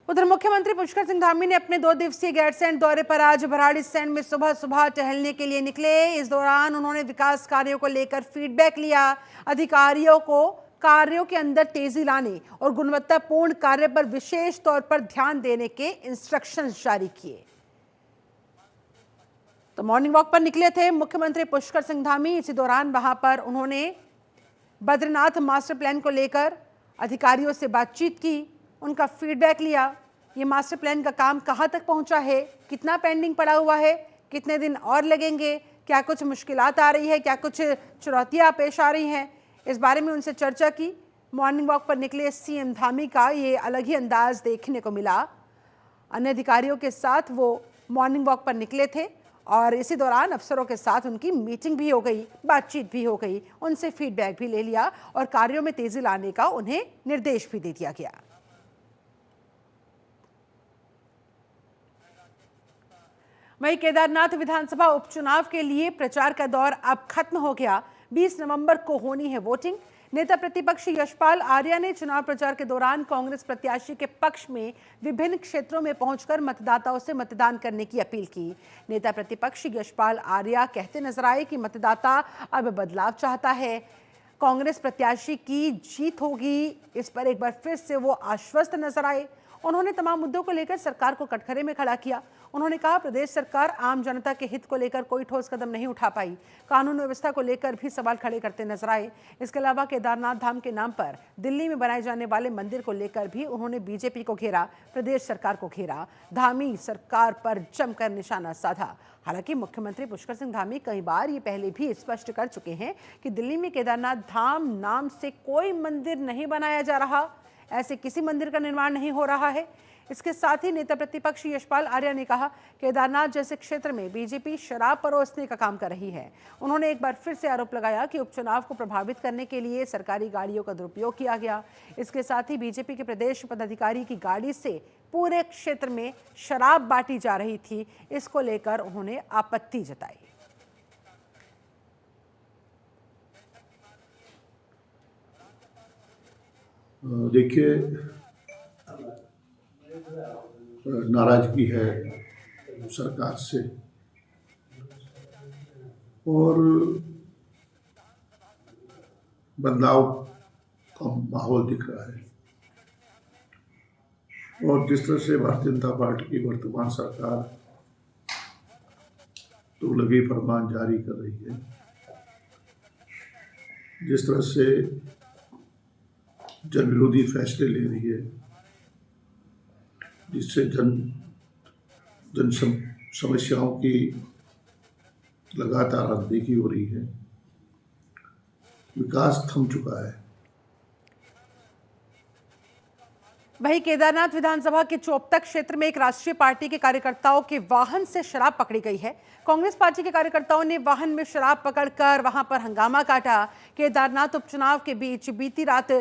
उधर मुख्यमंत्री पुष्कर सिंह धामी ने अपने 2 दिवसीय गैरसैंण दौरे पर आज भराड़ीसैंण में सुबह सुबह टहलने के लिए निकले। इस दौरान उन्होंने विकास कार्यों को लेकर फीडबैक लिया। अधिकारियों को कार्यों के अंदर तेजी लाने और गुणवत्तापूर्ण कार्य पर विशेष तौर पर ध्यान देने के इंस्ट्रक्शंस जारी किए। तो मॉर्निंग वॉक पर निकले थे मुख्यमंत्री पुष्कर सिंह धामी। इसी दौरान वहां पर उन्होंने बद्रीनाथ मास्टर प्लान को लेकर अधिकारियों से बातचीत की, उनका फीडबैक लिया। ये मास्टर प्लान का काम कहां तक पहुंचा है, कितना पेंडिंग पड़ा हुआ है, कितने दिन और लगेंगे, क्या कुछ मुश्किलात आ रही है, क्या कुछ चुनौतियां पेश आ रही हैं, इस बारे में उनसे चर्चा की। मॉर्निंग वॉक पर निकले सीएम धामी का ये अलग ही अंदाज देखने को मिला। अन्य अधिकारियों के साथ वो मॉर्निंग वॉक पर निकले थे और इसी दौरान अफसरों के साथ उनकी मीटिंग भी हो गई, बातचीत भी हो गई, उनसे फीडबैक भी ले लिया और कार्यों में तेजी लाने का उन्हें निर्देश भी दे दिया गया। वहीं केदारनाथ विधानसभा उपचुनाव के लिए प्रचार का दौर अब खत्म हो गया। 20 नवंबर को होनी है वोटिंग। नेता प्रतिपक्ष यशपाल आर्या ने चुनाव प्रचार के दौरान कांग्रेस प्रत्याशी के पक्ष में विभिन्न क्षेत्रों में पहुंचकर मतदाताओं से मतदान करने की अपील की। नेता प्रतिपक्ष यशपाल आर्या कहते नजर आए कि मतदाता अब बदलाव चाहता है, कांग्रेस प्रत्याशी की जीत होगी, इस पर एक बार फिर से वो आश्वस्त नजर आए। उन्होंने तमाम मुद्दों को लेकर सरकार को कटघरे में खड़ा किया। उन्होंने कहा प्रदेश सरकार आम जनता के हित को लेकर कोई ठोस कदम नहीं उठा पाई, कानून व्यवस्था को लेकर भी सवाल खड़े करते नजर आए। इसके अलावा केदारनाथ धाम के नाम पर दिल्ली में बनाए जाने वाले मंदिर को लेकर भी उन्होंने बीजेपी को घेरा, प्रदेश सरकार को घेरा। धामी सरकार पर जमकर निशाना साधा। हालांकि मुख्यमंत्री पुष्कर सिंह धामी कई बार ये पहले भी स्पष्ट कर चुके हैं कि दिल्ली में केदारनाथ धाम नाम से कोई मंदिर नहीं बनाया जा रहा, ऐसे किसी मंदिर का निर्माण नहीं हो रहा है। इसके साथ ही नेता प्रतिपक्ष यशपाल आर्या ने कहा केदारनाथ जैसे क्षेत्र में बीजेपी शराब परोसने का काम कर रही है। उन्होंने एक बार फिर से आरोप लगाया कि उपचुनाव को प्रभावित करने के लिए सरकारी गाड़ियों का दुरुपयोग किया गया। इसके साथ ही बीजेपी के प्रदेश पदाधिकारी की गाड़ी से पूरे क्षेत्र में शराब बांटी जा रही थी, इसको लेकर उन्होंने आपत्ति जताई। देखिए, नाराजगी है सरकार से और बदलाव का माहौल दिख रहा है और जिस तरह से भारतीय जनता पार्टी की वर्तमान सरकार तो लगे फरमान जारी कर रही है, जिस तरह से जन विरोधी फैसले ले रही है, जिससे जन समस्याओं की लगातार अनदेखी हो रही है, विकास थम चुका है। वहीं केदारनाथ विधानसभा के चोपता क्षेत्र में एक राष्ट्रीय पार्टी के कार्यकर्ताओं के वाहन से शराब पकड़ी गई है। कांग्रेस पार्टी के कार्यकर्ताओं ने वाहन में शराब पकड़कर वहां पर हंगामा काटा। केदारनाथ उपचुनाव के बीच बीती रात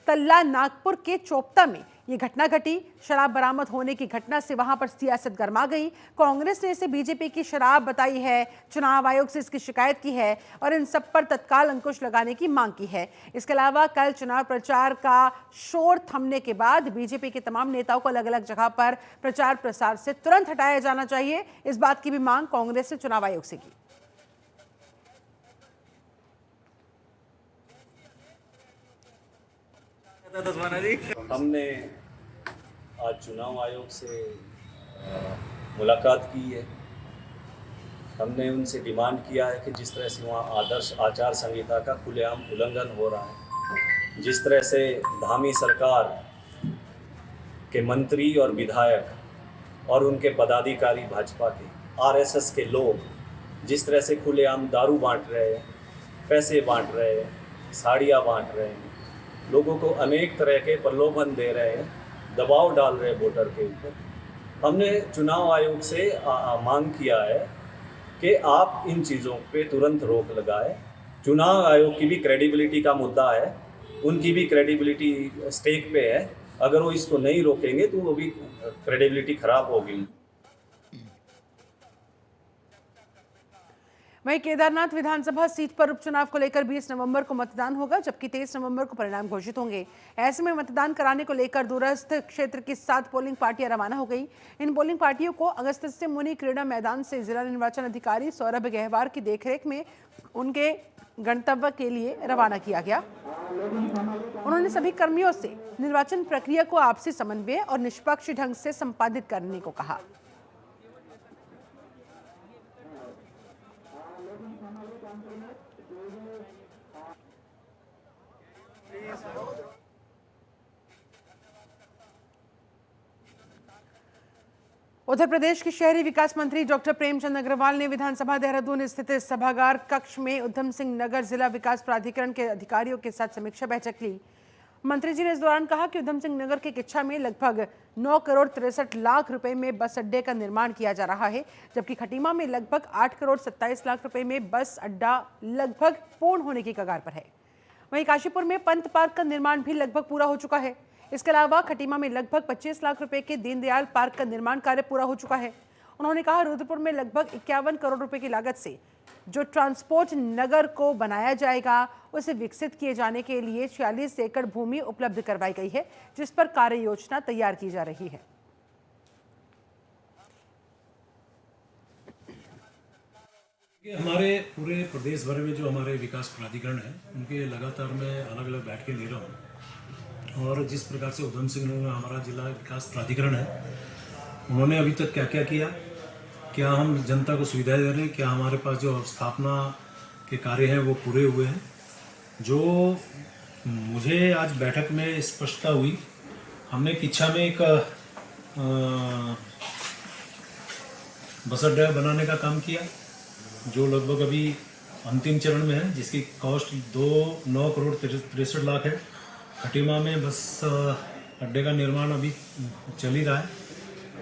तल्ला नागपुर के चोपता में ये घटना घटी। शराब बरामद होने की घटना से वहां पर सियासत गर्मा गई। कांग्रेस ने इसे बीजेपी की शराब बताई है, चुनाव आयोग से इसकी शिकायत की है और इन सब पर तत्काल अंकुश लगाने की मांग की है। इसके अलावा कल चुनाव प्रचार का शोर थमने के बाद बीजेपी के तमाम नेताओं को अलग अलग जगह पर प्रचार प्रसार से तुरंत हटाया जाना चाहिए, इस बात की भी मांग कांग्रेस ने चुनाव आयोग से की। हमने आज चुनाव आयोग से मुलाकात की है। हमने उनसे डिमांड किया है कि जिस तरह से वहाँ आदर्श आचार संहिता का खुलेआम उल्लंघन हो रहा है, जिस तरह से धामी सरकार के मंत्री और विधायक और उनके पदाधिकारी भाजपा के आरएसएस के लोग जिस तरह से खुलेआम दारू बांट रहे हैं, पैसे बांट रहे हैं, साड़ियाँ बांट रहे हैं, लोगों को अनेक तरह के प्रलोभन दे रहे हैं, दबाव डाल रहे हैं वोटर के ऊपर। हमने चुनाव आयोग से मांग किया है कि आप इन चीज़ों पे तुरंत रोक लगाए। चुनाव आयोग की भी क्रेडिबिलिटी का मुद्दा है, उनकी भी क्रेडिबिलिटी स्टेक पे है। अगर वो इसको नहीं रोकेंगे तो वो भी क्रेडिबिलिटी खराब होगी। वहीं केदारनाथ विधानसभा सीट पर उपचुनाव को लेकर 20 नवंबर को मतदान होगा, जबकि 23 नवंबर को परिणाम घोषित होंगे। ऐसे में मतदान कराने को लेकर दूरस्थ क्षेत्र की 7 पोलिंग पार्टियां रवाना हो गई। इन पोलिंग पार्टियों को अगस्त से मुनि क्रीड़ा मैदान से जिला निर्वाचन अधिकारी सौरभ गहवार की देखरेख में उनके गंतव्य के लिए रवाना किया गया। उन्होंने सभी कर्मियों से निर्वाचन प्रक्रिया को आपसी समन्वय और निष्पक्ष ढंग से संपादित करने को कहा। उधर प्रदेश के शहरी विकास मंत्री डॉक्टर प्रेमचंद अग्रवाल ने विधानसभा देहरादून स्थित सभागार कक्ष में उधम सिंह नगर जिला विकास प्राधिकरण के अधिकारियों के साथ समीक्षा बैठक ली। मंत्री जी ने इस दौरान कहा कि उधम सिंह नगर के किच्छा में लगभग 9 करोड़ 63 लाख रुपए में बस अड्डे का निर्माण किया जा रहा है, जबकि खटीमा में लगभग 8 करोड़ 27 लाख रुपए में बस अड्डा लगभग पूर्ण होने की कगार पर है। वहीं काशीपुर में पंत पार्क का निर्माण भी लगभग पूरा हो चुका है। इसके अलावा खटीमा में लगभग 25 लाख रुपए के दीनदयाल पार्क का निर्माण कार्य पूरा हो चुका है। उन्होंने कहा रुद्रपुर में लगभग 51 करोड़ रुपए की लागत से जो ट्रांसपोर्ट नगर को बनाया जाएगा उसे विकसित किए जाने के लिए 46 एकड़ भूमि उपलब्ध करवाई गई है, जिस पर कार्य योजना तैयार की जा रही है। हमारे पूरे प्रदेश भर में जो हमारे विकास प्राधिकरण है उनके लगातार मैं अलग अलग बैठकें ले रहा हूँ, और जिस प्रकार से उधम सिंह नगर में हमारा जिला विकास प्राधिकरण है, उन्होंने अभी तक क्या क्या किया, क्या हम जनता को सुविधाएं दे रहे हैं, क्या हमारे पास जो स्थापना के कार्य हैं वो पूरे हुए हैं। जो मुझे आज बैठक में स्पष्टता हुई, हमने किच्छा में एक बस अड्डा बनाने का काम किया जो लगभग अभी अंतिम चरण में है, जिसकी कॉस्ट 9 करोड़ 63 लाख है। खटीमा में बस अड्डे का निर्माण अभी चल ही रहा है,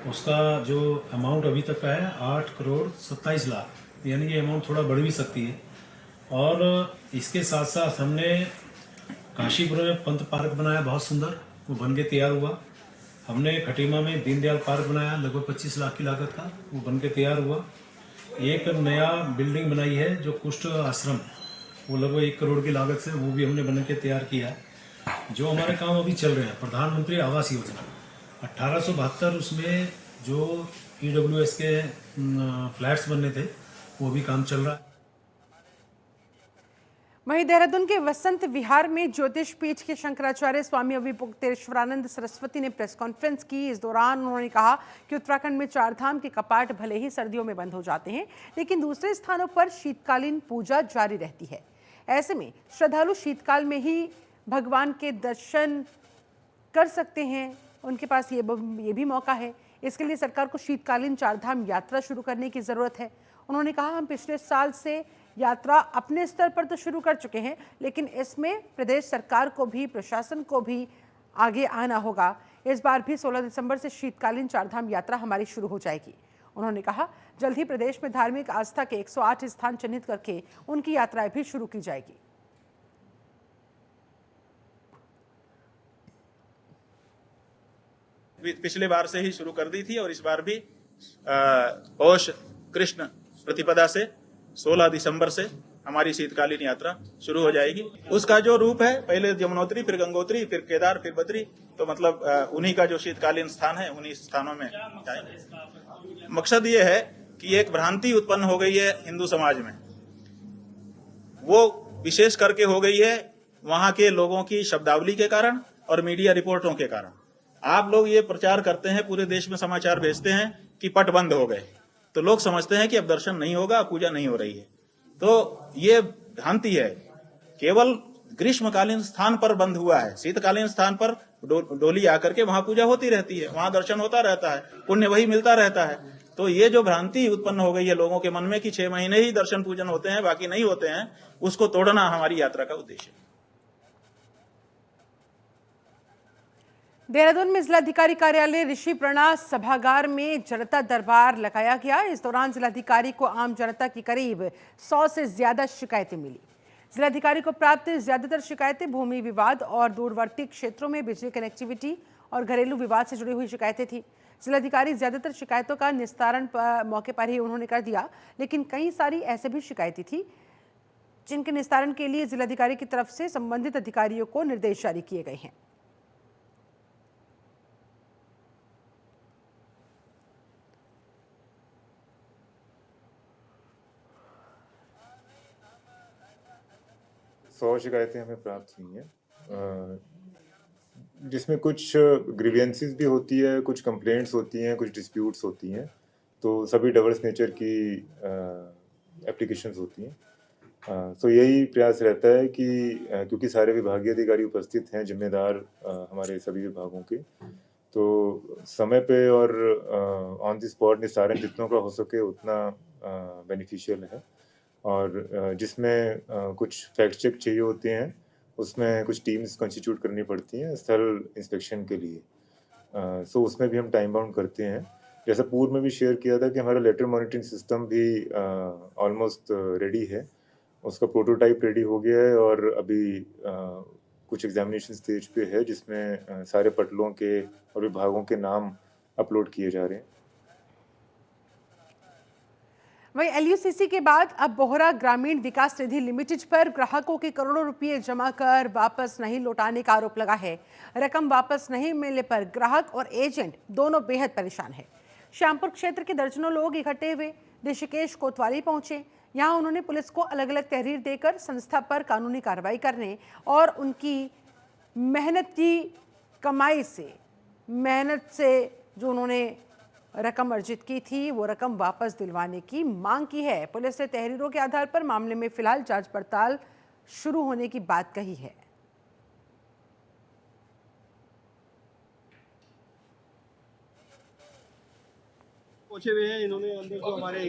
उसका जो अमाउंट अभी तक का है 8 करोड़ 27 लाख, यानी ये अमाउंट थोड़ा बढ़ भी सकती है। और इसके साथ साथ हमने काशीपुर में पंत पार्क बनाया, बहुत सुंदर, वो बन के तैयार हुआ। हमने खटीमा में दीनदयाल पार्क बनाया, लगभग 25 लाख की लागत का, वो बन के तैयार हुआ। एक नया बिल्डिंग बनाई है जो कुष्ठ आश्रम, वो लगभग 1 करोड़ की लागत से, वो भी हमने बन के तैयार किया है। जो हमारे काम अभी चल रहे हैं, प्रधानमंत्री आवास योजना 1872, उसमें जो EWS के फ्लैट्स बनने थे वो भी काम चल रहा है। वहीं देहरादून के वसंत विहार में ज्योतिष पीठ के शंकराचार्य स्वामी अविपुक्तेश्वरानंद सरस्वती ने प्रेस कॉन्फ्रेंस की। इस दौरान उन्होंने कहा कि उत्तराखंड में 4 धाम के कपाट भले ही सर्दियों में बंद हो जाते हैं, लेकिन दूसरे स्थानों पर शीतकालीन पूजा जारी रहती है। ऐसे में श्रद्धालु शीतकाल में ही भगवान के दर्शन कर सकते हैं, उनके पास ये भी मौका है। इसके लिए सरकार को शीतकालीन 4 धाम यात्रा शुरू करने की ज़रूरत है। उन्होंने कहा, हम पिछले साल से यात्रा अपने स्तर पर तो शुरू कर चुके हैं, लेकिन इसमें प्रदेश सरकार को भी, प्रशासन को भी आगे आना होगा। इस बार भी 16 दिसंबर से शीतकालीन 4 धाम यात्रा हमारी शुरू हो जाएगी। उन्होंने कहा, जल्द ही प्रदेश में धार्मिक आस्था के 108 स्थान चिन्हित करके उनकी यात्राएं भी शुरू की जाएगी। पिछले बार से ही शुरू कर दी थी और इस बार भी पौष कृष्ण प्रतिपदा से 16 दिसंबर से हमारी शीतकालीन यात्रा शुरू हो जाएगी। उसका जो रूप है, पहले यमुनोत्री, फिर गंगोत्री, फिर केदार, फिर बद्री, तो मतलब उन्हीं का जो शीतकालीन स्थान है उन्हीं स्थानों में जाएंगे। मकसद ये है कि एक भ्रांति उत्पन्न हो गई है हिंदू समाज में, वो विशेष करके हो गई है वहां के लोगों की शब्दावली के कारण और मीडिया रिपोर्टों के कारण। आप लोग ये प्रचार करते हैं, पूरे देश में समाचार भेजते हैं कि पट बंद हो गए, तो लोग समझते हैं कि अब दर्शन नहीं होगा, पूजा नहीं हो रही है। तो ये भ्रांति है, केवल ग्रीष्मकालीन स्थान पर बंद हुआ है। शीतकालीन स्थान पर डोली आकर के वहां पूजा होती रहती है, वहां दर्शन होता रहता है, पुण्य वही मिलता रहता है। तो ये जो भ्रांति उत्पन्न हो गई है लोगों के मन में कि 6 महीने ही दर्शन पूजन होते हैं, बाकी नहीं होते हैं, उसको तोड़ना हमारी यात्रा का उद्देश्य है। देहरादून में जिलाधिकारी कार्यालय ऋषि प्रणा सभागार में जनता दरबार लगाया गया। इस दौरान जिलाधिकारी को आम जनता की करीब 100 से ज्यादा शिकायतें मिली। जिलाधिकारी को प्राप्त ज्यादातर शिकायतें भूमि विवाद और दूरवर्ती क्षेत्रों में बिजली कनेक्टिविटी और घरेलू विवाद से जुड़ी हुई शिकायतें थी। जिलाधिकारी ज्यादातर शिकायतों का निस्तारण मौके पर ही उन्होंने कर दिया, लेकिन कई सारी ऐसे भी शिकायतें थी जिनके निस्तारण के लिए जिलाधिकारी की तरफ से संबंधित अधिकारियों को निर्देश जारी किए गए हैं। सौ शिकायतें हमें प्राप्त हुई हैं, जिसमें कुछ ग्रीवेंसेस भी होती है, कुछ कंप्लेंट्स होती हैं, कुछ डिस्प्यूट्स होती हैं। तो सभी डाइवर्स नेचर की एप्लीकेशंस होती हैं। सो यही प्रयास रहता है कि क्योंकि सारे विभागीय अधिकारी उपस्थित हैं, जिम्मेदार हमारे सभी विभागों के, तो समय पे और ऑन द स्पॉट निस्तारण जितनों का हो सके उतना बेनिफिशियल है। और जिसमें कुछ फैक्ट चेक चाहिए होते हैं, उसमें कुछ टीम्स कॉन्स्टिट्यूट करनी पड़ती हैं स्थल इंस्पेक्शन के लिए। सो उसमें भी हम टाइम बाउंड करते हैं। जैसा पूर्व में भी शेयर किया था कि हमारा लेटर मॉनिटरिंग सिस्टम भी ऑलमोस्ट रेडी है, उसका प्रोटोटाइप रेडी हो गया है और अभी कुछ एग्जामिनेशन स्टेज पे है, जिसमें सारे पटलों के और विभागों के नाम अपलोड किए जा रहे हैं। वहीं LUCC के बाद अब बोहरा ग्रामीण विकास निधि लिमिटेड पर ग्राहकों के करोड़ों रुपए जमा कर वापस नहीं लौटाने का आरोप लगा है। रकम वापस नहीं मिलने पर ग्राहक और एजेंट दोनों बेहद परेशान है। श्यामपुर क्षेत्र के दर्जनों लोग इकट्ठे हुए ऋषिकेश कोतवाली पहुंचे। यहां उन्होंने पुलिस को अलग अलग तहरीर देकर संस्था पर कानूनी कार्रवाई करने और उनकी मेहनत से जो उन्होंने रकम अर्जित की थी वो रकम वापस दिलवाने की मांग की है। पुलिस ने तहरीरों के आधार पर मामले में फिलहाल जांच पड़ताल शुरू होने की बात कही है। पहुंचे हुए हैं इन्होंने, अंदर जो हमारे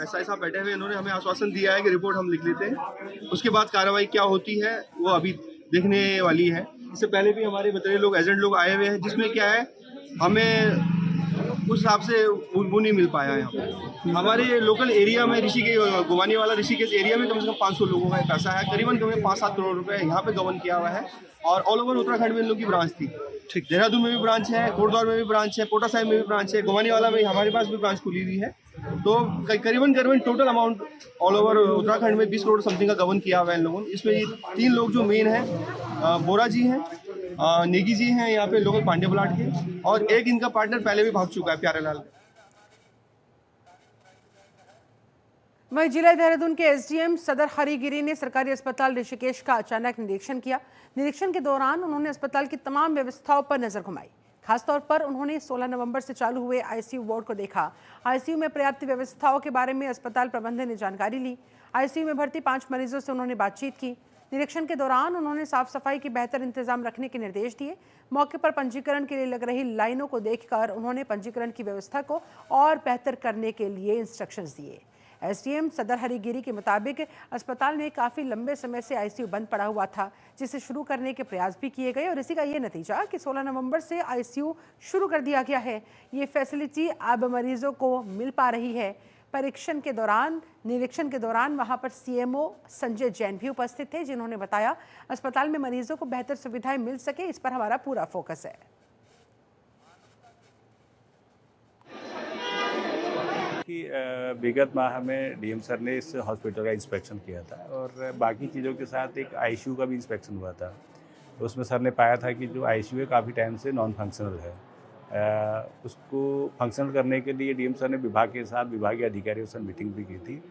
SI साहब बैठे हुए, इन्होंने हमें आश्वासन दिया है कि रिपोर्ट हम लिख लेते हैं, उसके बाद कार्रवाई क्या होती है वो अभी देखने वाली है। इससे पहले भी हमारे बतरे लोग एजेंट लोग आए हुए हैं, जिसमें क्या है हमें उस हिसाब से वो नहीं मिल पाया है। यहाँ पे हमारे लोकल एरिया में गोवानी वाला ऋषिकेश एरिया में कम से कम 500 लोगों का पैसा है, करीबन 5-7 करोड़ रुपए यहाँ पे गबन किया हुआ है। और ऑल ओवर उत्तराखंड में इन लोगों की ब्रांच थी। ठीक, देहरादून में भी ब्रांच है, कोटद्वार में भी ब्रांच है, पोटा साहिब में भी ब्रांच है, गोवानी वाला में हमारे पास भी ब्रांच खुली हुई है। तो करीबन total amount all over Uttarakhand में 20 करोड़ समथिंग का गबन किया हुआ है इन लोगों ने। इसमें ये 3 लोग जो मेन हैं, बोरा जी हैं, नेगी जी हैं यहाँ पे लोकल पांडे ब्लाट के, और एक इनका पार्टनर पहले भी भाग चुका है, प्यारेलाल। वहीं जिला देहरादून के SDM सदर हरिगिरी ने सरकारी अस्पताल ऋषिकेश का अचानक निरीक्षण किया। निरीक्षण के दौरान उन्होंने अस्पताल की तमाम व्यवस्थाओं पर नजर घुमाई। खासतौर पर उन्होंने 16 नवंबर से चालू हुए ICU वार्ड को देखा। ICU में पर्याप्त व्यवस्थाओं के बारे में अस्पताल प्रबंधन ने जानकारी ली। ICU में भर्ती 5 मरीजों से उन्होंने बातचीत की। निरीक्षण के दौरान उन्होंने साफ सफाई की बेहतर इंतजाम रखने के निर्देश दिए। मौके पर पंजीकरण के लिए लग रही लाइनों को देखकर उन्होंने पंजीकरण की व्यवस्था को और बेहतर करने के लिए इंस्ट्रक्शंस दिए। SDM सदर हरिगिरी के मुताबिक अस्पताल में काफ़ी लंबे समय से ICU बंद पड़ा हुआ था, जिसे शुरू करने के प्रयास भी किए गए और इसी का ये नतीजा कि 16 नवंबर से ICU शुरू कर दिया गया है। ये फैसिलिटी अब मरीजों को मिल पा रही है। निरीक्षण के दौरान वहां पर CMO संजय जैन भी उपस्थित थे, जिन्होंने बताया अस्पताल में मरीजों को बेहतर सुविधाएं मिल सके, इस पर हमारा पूरा फोकस है। कि विगत माह में DM सर ने इस हॉस्पिटल का इंस्पेक्शन किया था और बाकी चीज़ों के साथ एक ICU का भी इंस्पेक्शन हुआ था। तो उसमें सर ने पाया था कि जो ICU है काफ़ी टाइम से नॉन फंक्शनल है। उसको फंक्शनल करने के लिए DM सर ने विभाग के साथ विभागीय अधिकारियों से मीटिंग भी की थी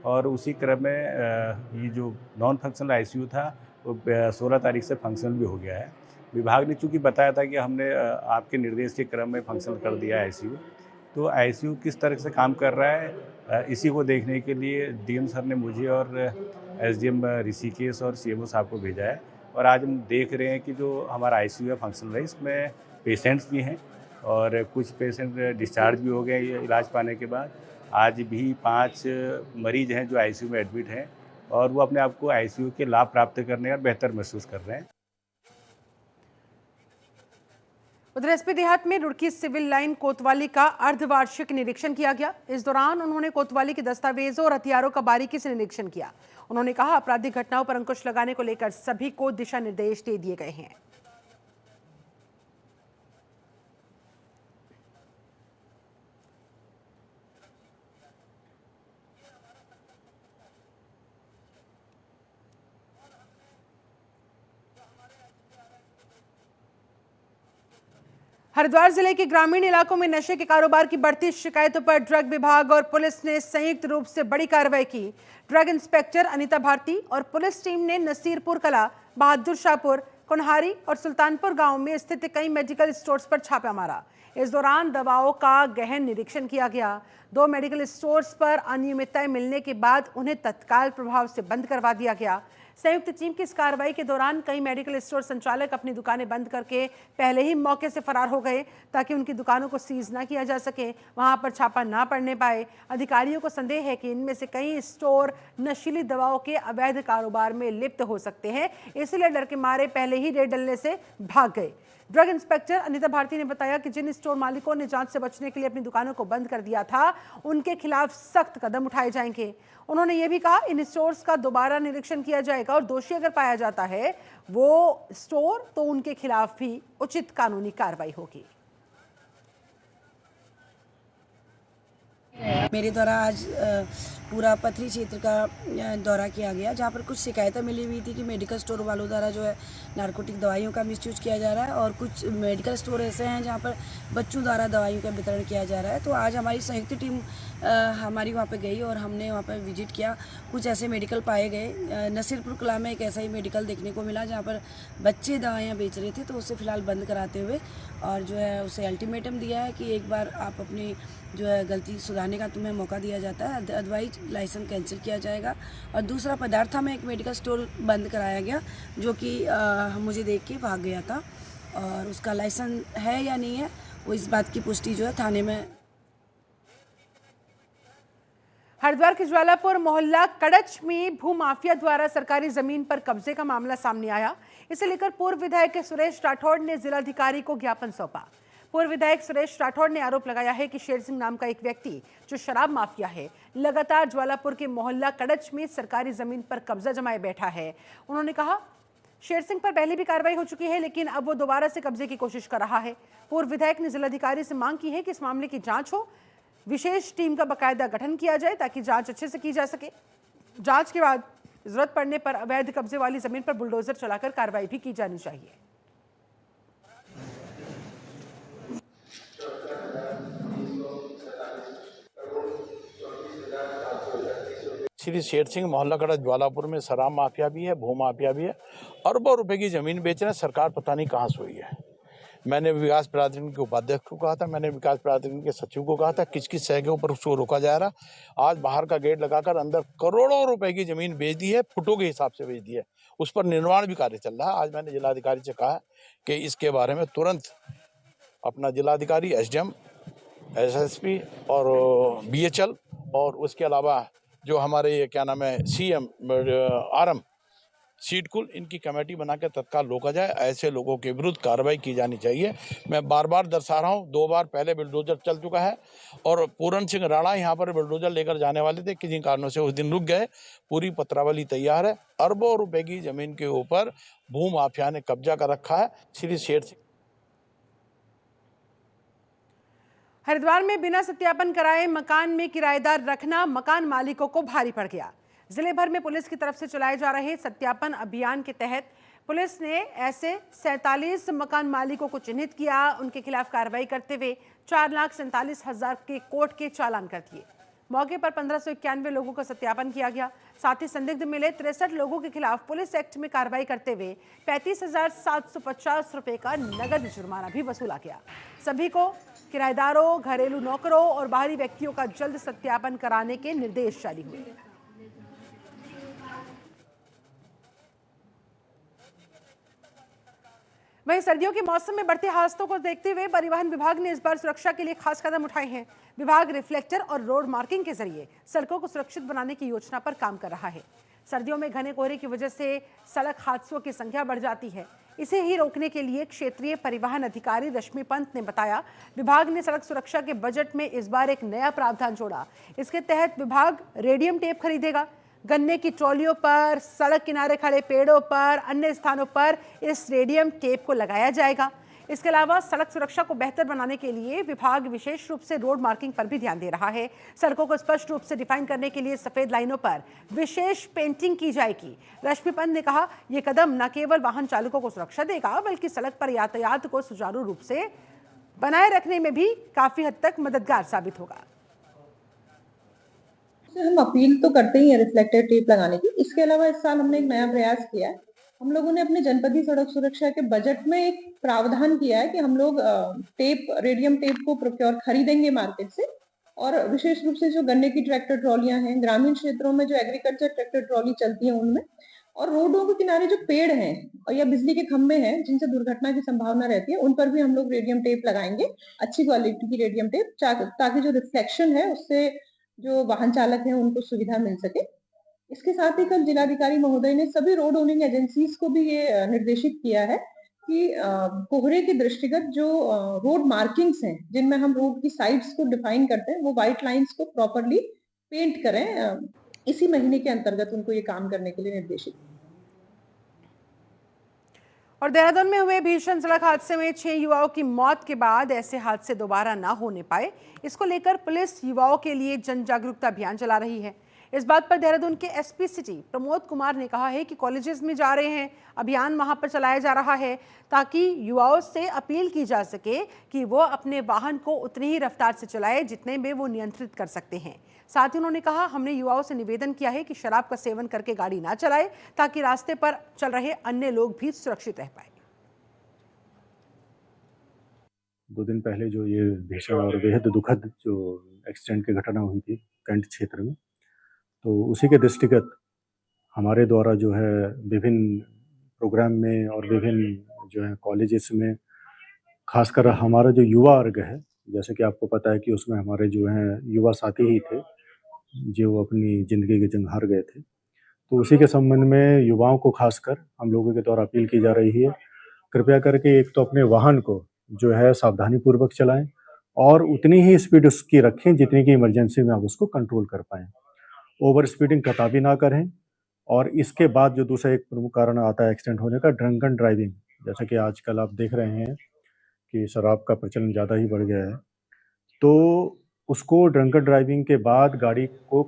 और उसी क्रम में ये जो नॉन फंक्शनल ICU था वो 16 तारीख से फंक्शनल भी हो गया है। विभाग ने चूँकि बताया था कि हमने आपके निर्देश के क्रम में फंक्शनल कर दिया है ICU, तो ICU किस तरह से काम कर रहा है इसी को देखने के लिए DM सर ने मुझे और SDM ऋषिकेश और CMO साहब को भेजा है और आज हम देख रहे हैं कि जो हमारा ICU है फंक्शनल है, इसमें पेशेंट्स भी हैं और कुछ पेशेंट डिस्चार्ज भी हो गए इलाज पाने के बाद। आज भी 5 मरीज हैं जो ICU में एडमिट हैं और वो अपने आप को ICU के लाभ प्राप्त करने और बेहतर महसूस कर रहे हैं। उधर SP देहात में रुड़की सिविल लाइन कोतवाली का अर्धवार्षिक निरीक्षण किया गया। इस दौरान उन्होंने कोतवाली के दस्तावेजों और हथियारों का बारीकी से निरीक्षण किया। उन्होंने कहा आपराधिक घटनाओं पर अंकुश लगाने को लेकर सभी को दिशा निर्देश दे दिए गए हैं। हरिद्वार जिले के ग्रामीण इलाकों में नशे के कारोबार की बढ़ती शिकायतों पर ड्रग विभाग और पुलिस ने संयुक्त रूप से बड़ी कार्रवाई की। ड्रग इंस्पेक्टर अनीता भारती और पुलिस टीम ने नसीरपुर कला, बहादुर शाहपुर, कुन्हारी और सुल्तानपुर गांव में स्थित कई मेडिकल स्टोर्स पर छापा मारा। इस दौरान दवाओं का गहन निरीक्षण किया गया। 2 मेडिकल स्टोर्स पर अनियमितताएं मिलने के बाद उन्हें तत्काल प्रभाव से बंद करवा दिया गया। संयुक्त टीम की इस कार्रवाई के दौरान कई मेडिकल स्टोर संचालक अपनी दुकानें बंद करके पहले ही मौके से फरार हो गए ताकि उनकी दुकानों को सीज ना किया जा सके, वहां पर छापा ना पड़ने पाए। अधिकारियों को संदेह है कि इनमें से कई स्टोर नशीली दवाओं के अवैध कारोबार में लिप्त हो सकते हैं, इसलिए डर के मारे पहले ही रेड डलने से भाग गए। ड्रग इंस्पेक्टर अनीता भारती ने बताया कि जिन स्टोर मालिकों ने जांच से बचने के लिए अपनी दुकानों को बंद कर दिया था, उनके खिलाफ सख्त कदम उठाए जाएंगे। उन्होंने ये भी कहा इन स्टोर्स का दोबारा निरीक्षण किया जाएगा और दोषी अगर पाया जाता है वो स्टोर तो उनके खिलाफ भी उचित कानूनी कार्रवाई होगी। मेरे द्वारा आज पूरा पथरी क्षेत्र का दौरा किया गया, जहाँ पर कुछ शिकायतें मिली हुई थी कि मेडिकल स्टोर वालों द्वारा जो है नारकोटिक दवाइयों का मिसयूज किया जा रहा है और कुछ मेडिकल स्टोर ऐसे हैं जहाँ पर बच्चों द्वारा दवाइयों का वितरण किया जा रहा है। तो आज हमारी संयुक्त टीम हमारी वहाँ पे गई और हमने वहाँ पर विजिट किया। कुछ ऐसे मेडिकल पाए गए। नसीरपुर कला में एक ऐसा ही मेडिकल देखने को मिला जहाँ पर बच्चे दवाइयाँ बेच रहे थे, तो उसे फ़िलहाल बंद कराते हुए और जो है उसे अल्टीमेटम दिया है कि एक बार आप अपनी जो है गलती सुधारने का तुम्हें मौका दिया जाता है, अदरवाइज लाइसेंस कैंसिल किया जाएगा। और दूसरा पदार्था में एक मेडिकल स्टोर बंद कराया गया जो कि मुझे देख के भाग गया था और उसका लाइसेंस है या नहीं है वो इस बात की पुष्टि जो है थाने में। हरिद्वार के ज्वालापुर मोहल्ला कड़च में भूमाफिया द्वारा सरकारी जमीन पर कब्जे का मामला सामने आया। इसे लेकर पूर्व विधायक सुरेश राठौड़ ने जिलाधिकारी को ज्ञापन सौंपा। पूर्व विधायक सुरेश राठौड़ ने आरोप लगाया है कि शेर सिंह नाम का एक व्यक्ति जो शराब माफिया है लगातार ज्वालापुर के मोहल्ला कड़च में सरकारी जमीन पर कब्जा जमाए बैठा है। उन्होंने कहा शेर सिंह पर पहले भी कार्रवाई हो चुकी है लेकिन अब वो दोबारा से कब्जे की कोशिश कर रहा है। पूर्व विधायक ने जिलाधिकारी से मांग की है कि इस मामले की जांच हो, विशेष टीम का बाकायदा गठन किया जाए ताकि जांच अच्छे से की जा सके। जांच के बाद जरूरत पड़ने पर अवैध कब्जे वाली जमीन पर बुलडोजर चलाकर कार्रवाई भी की जानी चाहिए। श्री शेर सिंह मोहल्ला कड़ा ज्वालापुर में शराब माफिया भी है, भू माफिया भी है, अरबों रुपए की जमीन बेच रहे हैं। सरकार पता नहीं कहाँ सोई है। मैंने विकास प्राधिकरण के उपाध्यक्ष को कहा था, मैंने विकास प्राधिकरण के सचिव को कहा था, किस शय के ऊपर उसको रोका जा रहा। आज बाहर का गेट लगाकर अंदर करोड़ों रुपए की जमीन बेच दी है, फुटों के हिसाब से बेच दी है। उस पर निर्माण भी कार्य चल रहा है। आज मैंने जिलाधिकारी से कहा कि इसके बारे में तुरंत अपना जिलाधिकारी, एसडीएम, एसएसपी और बीएचएल और उसके अलावा जो हमारे क्या नाम है सीएम, आरएम, सीडकुल, इनकी कमेटी बना के तत्काल रोका जाए। ऐसे लोगों के विरुद्ध कार्रवाई की जानी चाहिए। मैं बार बार दर्शा रहा हूँ, 2 बार पहले बुलडोजर चल चुका है और पूरन सिंह राणा यहाँ पर बुलडोजर लेकर जाने वाले थे, किसी कारणों से उस दिन रुक गए। पूरी पत्रावली तैयार है। अरबों रुपए की जमीन के ऊपर भू माफिया ने कब्जा कर रखा है। श्री शेर सिंह हरिद्वार में बिना सत्यापन कराए मकान में किराएदार रखना मकान मालिकों को भारी पड़ गया। जिले भर में पुलिस की तरफ से चलाए जा रहे सत्यापन अभियान के तहत पुलिस ने ऐसे 47 मकान मालिकों को चिन्हित किया। उनके खिलाफ कार्रवाई करते हुए 4,47,000 के कोर्ट के चालान कर दिए। मौके पर 1591 लोगों का सत्यापन किया गया। साथ ही संदिग्ध मिले 63 लोगों के खिलाफ पुलिस एक्ट में कार्रवाई करते हुए 35,750 रुपए का नगद जुर्माना भी वसूला गया। सभी को किराएदारों, घरेलू नौकरों और बाहरी व्यक्तियों का जल्द सत्यापन कराने के निर्देश जारी हुए। वहीं सर्दियों के मौसम में बढ़ते हादसों को देखते हुए परिवहन विभाग ने इस बार सुरक्षा के लिए खास कदम उठाए हैं। विभाग रिफ्लेक्टर और रोड मार्किंग के जरिए सड़कों को सुरक्षित बनाने की योजना पर काम कर रहा है। सर्दियों में घने कोहरे की वजह से सड़क हादसों की संख्या बढ़ जाती है। इसे ही रोकने के लिए क्षेत्रीय परिवहन अधिकारी रश्मि पंत ने बताया, विभाग ने सड़क सुरक्षा के बजट में इस बार एक नया प्रावधान जोड़ा। इसके तहत विभाग रेडियम टेप खरीदेगा। गन्ने की ट्रॉलियों पर, सड़क किनारे खड़े पेड़ों पर, अन्य स्थानों पर इस रेडियम टेप को लगाया जाएगा। इसके अलावा सड़क सुरक्षा को बेहतर बनाने के लिए विभाग विशेष रूप से रोड मार्किंग पर भी ध्यान दे रहा है। सड़कों को स्पष्ट रूप से डिफाइन करने के लिए सफेद लाइनों पर विशेष पेंटिंग की जाएगी। रश्मि पंत ने कहा, यह कदम न केवल वाहन चालकों को सुरक्षा देगा बल्कि सड़क पर यातायात को सुचारू रूप से बनाए रखने में भी काफी हद तक मददगार साबित होगा। हम अपील तो करते ही हैं रिफ्लेक्टर टेप लगाने की। इसके अलावा इस साल हमने एक नया प्रयास किया है। हम लोगों ने अपने जनपदीय सड़क सुरक्षा के बजट में एक प्रावधान किया है कि हम लोग रेडियम टेप को प्रोक्योर खरीदेंगे मार्केट से, और विशेष रूप से जो गन्ने की ट्रैक्टर ट्रॉलियां हैं, ग्रामीण क्षेत्रों में जो एग्रीकल्चर ट्रैक्टर ट्रॉली चलती है उनमें, और रोडों के किनारे जो पेड़ हैं और या बिजली के खंभे हैं जिनसे दुर्घटना की संभावना रहती है, उन पर भी हम लोग रेडियम टेप लगाएंगे, अच्छी क्वालिटी की रेडियम टेप, ताकि जो रिफ्लेक्शन है उससे जो वाहन चालक हैं उनको सुविधा मिल सके। इसके साथ ही कल जिलाधिकारी महोदय ने सभी रोड ओनिंग एजेंसीज को भी ये निर्देशित किया है कि कोहरे के दृष्टिगत जो रोड मार्किंग्स हैं जिनमें हम रोड की साइड्स को डिफाइन करते हैं, वो व्हाइट लाइंस को प्रॉपरली पेंट करें। इसी महीने के अंतर्गत उनको ये काम करने के लिए निर्देशित। और देहरादून में हुए भीषण सड़क हादसे में 6 युवाओं की मौत के बाद ऐसे हादसे दोबारा ना होने पाए, इसको लेकर पुलिस युवाओं के लिए जन जागरूकता अभियान चला रही है। इस बात पर देहरादून के एसपी सिटी प्रमोद कुमार ने कहा है कि कॉलेजेस में जा रहे हैं, अभियान वहां पर चलाया जा रहा है ताकि युवाओं से अपील की जा सके कि वो अपने वाहन को उतनी ही रफ्तार से चलाए जितने में वो नियंत्रित कर सकते हैं। साथ ही उन्होंने कहा, हमने युवाओं से निवेदन किया है कि शराब का सेवन करके गाड़ी ना चलाए ताकि रास्ते पर चल रहे अन्य लोग भी सुरक्षित रह पाए। 2 दिन पहले जो ये भीषण और बेहद दुखद जो एक्सीडेंट की घटना हुई थी कैंट क्षेत्र में, तो उसी के दृष्टिगत हमारे द्वारा जो है विभिन्न प्रोग्राम में और विभिन्न जो है कॉलेजेस में, खासकर हमारा जो युवा वर्ग है, जैसे कि आपको पता है कि उसमें हमारे जो हैं युवा साथी ही थे जो अपनी ज़िंदगी की जंग हार गए थे। तो उसी के संबंध में युवाओं को खासकर हम लोगों के द्वारा अपील की जा रही है, कृपया करके एक तो अपने वाहन को जो है सावधानीपूर्वक चलाएँ और उतनी ही स्पीड उसकी रखें जितनी कि इमरजेंसी में आप उसको कंट्रोल कर पाएँ। ओवर स्पीडिंग कतई ना करें। और इसके बाद जो दूसरा एक प्रमुख कारण आता है एक्सीडेंट होने का, ड्रंकन ड्राइविंग। जैसा कि आजकल आप देख रहे हैं कि शराब का प्रचलन ज़्यादा ही बढ़ गया है, तो उसको ड्रंकन ड्राइविंग के बाद गाड़ी को